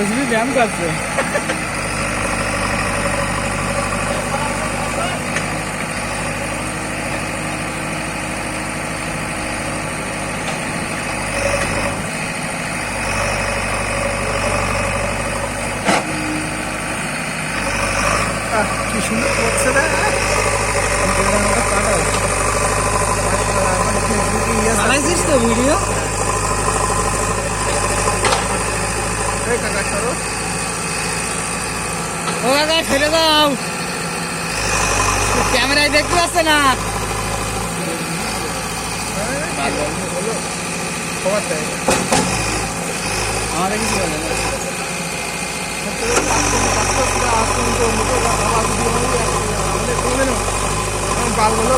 জসবি ব্যায়াম করছে। কি সুন্দর করছে না চালাইছিস তো ভিডিও? ও কাকা ছেড়ে দাও, ক্যামেরায় দেখতে পাচ্ছে না। আমাদের কিছু বলে না। বাল বলো